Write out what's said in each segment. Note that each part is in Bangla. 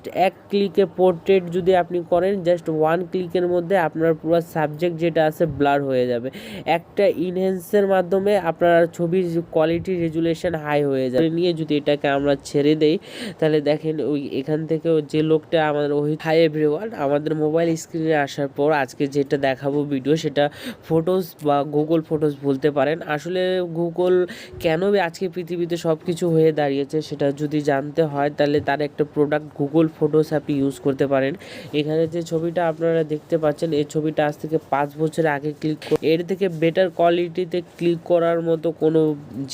জাস্ট এক ক্লিকে পোর্ট্রেট যদি আপনি করেন, জাস্ট ওয়ান ক্লিকের মধ্যে আপনার পুরো সাবজেক্ট যেটা আছে ব্লার হয়ে যাবে। একটা ইনহ্যান্সের মাধ্যমে আপনার ছবির কোয়ালিটি রেজুলেশন হাই হয়ে যাবে। নিয়ে যদি এটাকে আমরা ছেড়ে দেই তাহলে দেখেন ওই এখান থেকেও যে লোকটা আমাদের হাই এভরিওয়ান, আমাদের মোবাইল স্ক্রিনে আসার পর আজকে যেটা দেখাবো ভিডিও সেটা ফটোস বা গুগল ফটোস বলতে পারেন। আসলে গুগল কেন আজকে পৃথিবীতে সব কিছু হয়ে দাঁড়িয়েছে সেটা যদি জানতে হয় তাহলে তার একটা প্রোডাক্ট গুগল ফটোস আপনি ইউজ করতে পারেন। এখানে যে ছবিটা আপনারা দেখতে পাচ্ছেন এই ছবিটা আজ থেকে 5 বছর আগে ক্লিক এর থেকে বেটার কোয়ালিটিতে ক্লিক করার মতো কোনো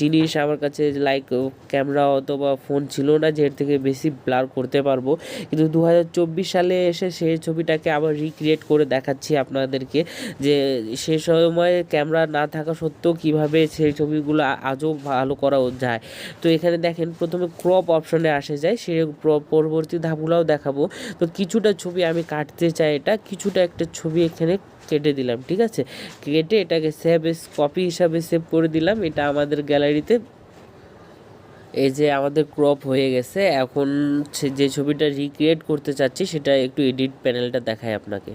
জিনিস আমার কাছে লাইক ক্যামেরা অথবা ফোন ছিল না যে এর থেকে বেশি ব্লার করতে পারবো। কিন্তু 2024 সালে এসে সেই ছবিটাকে আবার রিক্রিয়েট করে দেখাচ্ছি আপনাদেরকে যে সে সময় ক্যামেরা না থাকা সত্ত্বেও কীভাবে সেই ছবিগুলো আজও ভালো করা যায়। তো এখানে দেখেন প্রথমে ক্রপ অপশনে আসে যায়, সে পরবর্তী ধাপগুলোও দেখাবো। তো কিছুটা ছবি আমি কাটতে চাই, এটা কিছুটা একটা ছবি এখানে কেটে দিলাম, ঠিক আছে। কেটে এটাকে সেভ কপি হিসাবে সেভ করে দিলাম। এটা আমাদের গ্যালারিতে এই যে আমাদের ক্রপ হয়ে গেছে। এখন যে ছবিটা রিক্রিয়েট করতে চাচ্ছি সেটা একটু এডিট প্যানেলটা দেখায় আপনাকে।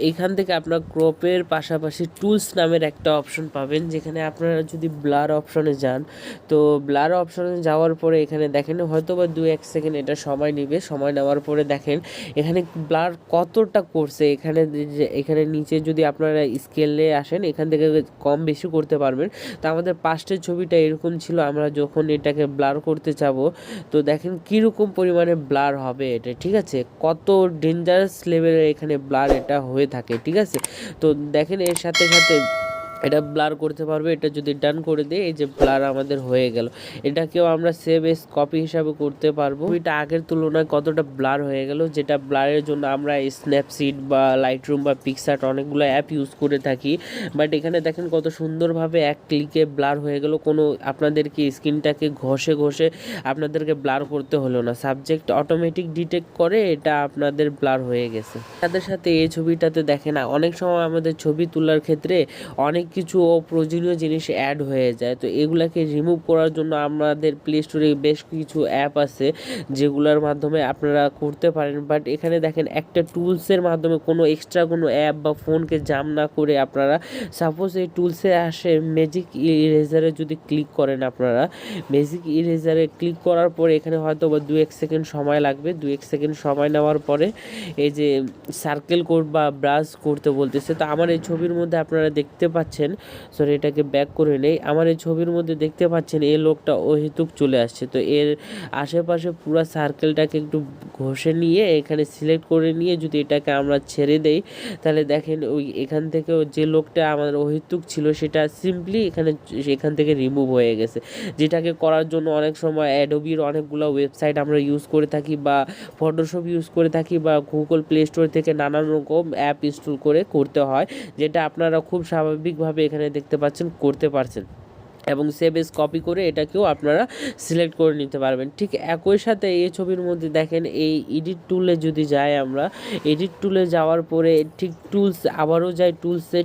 এইখান থেকে আপনার ক্রপের পাশাপাশি টুলস নামের একটা অপশন পাবেন, যেখানে আপনারা যদি ব্লার অপশনে যান, তো ব্লার অপশনে যাওয়ার পরে এখানে দেখেন হয়তো বা 2-1 সেকেন্ড এটা সময় নেবে। সময় নেওয়ার পরে দেখেন এখানে ব্লার কতটা করছে। এখানে নিচে যদি আপনারা স্কেলে আসেন এখান থেকে কম বেশি করতে পারবেন। তো আমাদের পাস্টের ছবিটা এরকম ছিল, আমরা যখন এটাকে ব্লার করতে যাবো তো দেখেন কীরকম পরিমাণে ব্লার হবে এটা, ঠিক আছে। কত ডেঞ্জারাস লেভেলের এখানে ব্লার এটা হয়ে থাকে, ঠিক আছে। তো দেখেন এর সাথে সাথে এটা ব্লার করতে পারবে। এটা যদি ডান করে দিই এই যে ব্লার আমাদের হয়ে গেল। এটাকেও আমরা সেভ এস কপি হিসাবে করতে পারবো। এটা আগের তুলনায় কতটা ব্লার হয়ে গেল, যেটা ব্লারের জন্য আমরা স্ন্যাপসিড বা লাইটরুম বা পিক্সআর্ট অনেকগুলো অ্যাপ ইউজ করে থাকি। বাট এখানে দেখেন কত সুন্দরভাবে এক ক্লিকে ব্লার হয়ে গেল। কোনো আপনাদেরকে স্ক্রিনটাকে ঘষে ঘষে আপনাদেরকে ব্লার করতে হলো না, সাবজেক্ট অটোমেটিক ডিটেক্ট করে এটা আপনাদের ব্লার হয়ে গেছে। তাদের সাথে এই ছবিটাতে দেখেন অনেক সময় আমাদের ছবি তোলার ক্ষেত্রে অনেক কিছু অপ্রয়োজনীয় জিনিস অ্যাড হয়ে যায়। তো এগুলাকে রিমুভ করার জন্য আমাদের প্লে স্টোরে বেশ কিছু অ্যাপ আছে যেগুলোর মাধ্যমে আপনারা করতে পারেন। বাট এখানে দেখেন একটা টুলসের মাধ্যমে কোনো এক্সট্রা কোনো অ্যাপ বা ফোনকে জাম না করে আপনারা সাপোজ এই টুলসে আসে ম্যাজিক ইরেজারে যদি ক্লিক করেন, আপনারা ম্যাজিক ইরেজারে ক্লিক করার পরে এখানে হয়তো বা 2-1 সেকেন্ড সময় লাগবে। 2-1 সেকেন্ড সময় নেওয়ার পরে এই যে সার্কেল কোড বা ব্রাশ করতে বলতেছে। তো আমার এই ছবির মধ্যে আপনারা দেখতে পাচ্ছেন, সরি এটাকে ব্যাক করে নেই, আমার এই ছবির মধ্যে দেখতে পাচ্ছেন এই লোকটা অহেতুক চলে আসছে। তো এর আশেপাশে পুরো সার্কেলটাকে একটু ঘষে নিয়ে এখানে সিলেক্ট করে নিয়ে যদি এটাকে আমরা ছেড়ে দেই তাহলে দেখেন ওই এখান থেকেও যে লোকটা আমাদের অহেতুক ছিল সেটা সিম্পলি এখান থেকে রিমুভ হয়ে গেছে। যেটাকে করার জন্য অনেক সময় অ্যাডোবির অনেকগুলো ওয়েবসাইট আমরা ইউজ করে থাকি বা ফটোশপ ইউজ করে থাকি বা গুগল প্লে স্টোর থেকে নানান রকম অ্যাপ ইনস্টল করে করতে হয়, যেটা আপনারা খুব স্বাভাবিকভাবে এখানে দেখতে পাচ্ছেন করতে পারছেন। এবং সেভ এস কপি করে এটাকেও আপনারা সিলেক্ট করে নিতে পারবেন। ঠিক একই সাথে এই ছবির মধ্যে দেখেন এই এডিট টুলে যদি যাই, আমরা এডিট টুলে যাওয়ার পরে ঠিক টুলস আবারও যাই,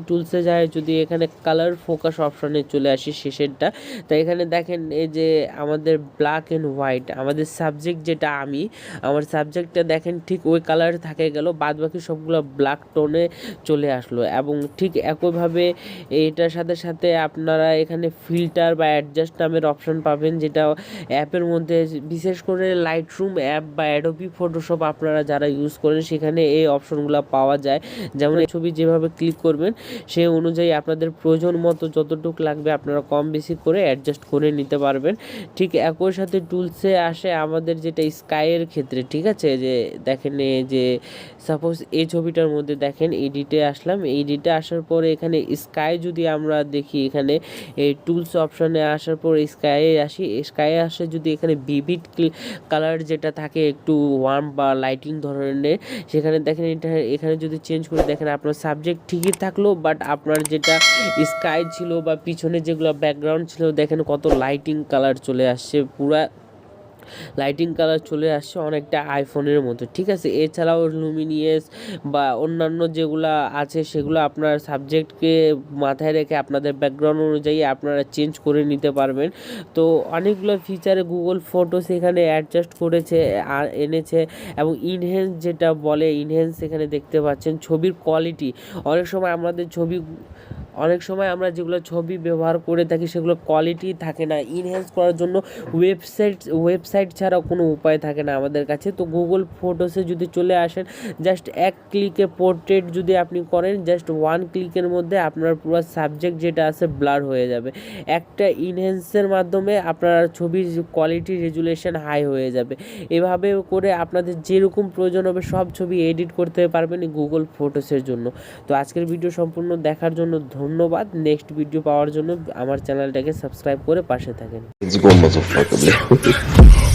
টুলসে যায় যদি এখানে কালার ফোকাস অপশনে চলে আসি শেষেরটা। তো এখানে দেখেন এই যে আমাদের ব্ল্যাক অ্যান্ড হোয়াইট আমাদের সাবজেক্ট যেটা আমার সাবজেক্টটা দেখেন ঠিক ওই কালার থাকে গেল, বাদ বাকি সবগুলো ব্ল্যাক টোনে চলে আসলো। এবং ঠিক একইভাবে এটার সাথে সাথে আপনারা এখানে ফিল্টার বা অ্যাডজাস্ট নামের অপশন পাবেন, যেটা অ্যাপের মধ্যে বিশেষ করে লাইটরুম অ্যাপ বা অ্যাডোবি ফটোশপ আপনারা যারা ইউজ করেন সেখানে এই অপশনগুলো পাওয়া যায়। যেমন ছবি যেভাবে ক্লিক করবেন সেই অনুযায়ী আপনাদের প্রয়োজন মতো যতটুকু লাগবে আপনারা কম বেশি করে অ্যাডজাস্ট করে নিতে পারবেন। ঠিক একই সাথে টুলসে আসে আমাদের যেটা স্কাইয়ের ক্ষেত্রে, ঠিক আছে। যে দেখেন যে সাপোজ এই ছবিটার মধ্যে দেখেন এডিটে আসলাম, এডিটে আসার পরে এখানে স্কাই যদি আমরা দেখি এখানে এই টুলস অপশনে আসার পর স্কাইয়ে আসে যদি এখানে ভিভিড কালার যেটা থাকে একটু ওয়ার্ম বা লাইটিং ধরনের, সেখানে দেখেন এখানে যদি চেঞ্জ করে দেখেন আপনার সাবজেক্ট ঠিকই থাকলো বাট আপনার যেটা স্কাই ছিল বা পিছনে যেগুলো ব্যাকগ্রাউন্ড ছিল দেখেন কত লাইটিং কালার চলে আসছে, পুরা লাইটিং কালার চলে আসছে অনেকটা আইফোনের মতো, ঠিক আছে। এছাড়াও লুমিনিয়াস বা অন্যান্য যেগুলো আছে সেগুলো আপনার সাবজেক্টকে মাথায় রেখে আপনাদের ব্যাকগ্রাউন্ড অনুযায়ী আপনারা চেঞ্জ করে নিতে পারবেন। তো অনেকগুলো ফিচারে গুগল ফটোস এখানে অ্যাডজাস্ট করেছে আর এনেছে, এবং ইনহ্যান্স যেটা বলে ইনহ্যান্স এখানে দেখতে পাচ্ছেন। ছবির কোয়ালিটি অনেক সময় আমরা যেগুলো ছবি ব্যবহার করে থাকি সেগুলো কোয়ালিটি থাকে না, ইনহ্যান্স করার জন্য ওয়েবসাইট ছাড়া কোনো উপায় থাকে না আমাদের কাছে। তো গুগল ফটোসে যদি চলে আসেন, জাস্ট এক ক্লিকে পোর্ট্রেট যদি আপনি করেন, জাস্ট ওয়ান ক্লিকের মধ্যে আপনার পুরো সাবজেক্ট যেটা আছে ব্লার হয়ে যাবে। একটা ইনহ্যান্সের মাধ্যমে আপনার ছবির কোয়ালিটি রেজুলেশন হাই হয়ে যাবে। এভাবে করে আপনাদের যেরকম প্রয়োজন হবে সব ছবি এডিট করতে পারবেন গুগল ফটোসের জন্য। তো আজকের ভিডিও সম্পূর্ণ দেখার জন্য ধন্যবাদ। নেক্সট ভিডিও পাওয়ার জন্য আমার চ্যানেলটাকে সাবস্ক্রাইব করে পাশে থাকেন। Let's go, motherfucker.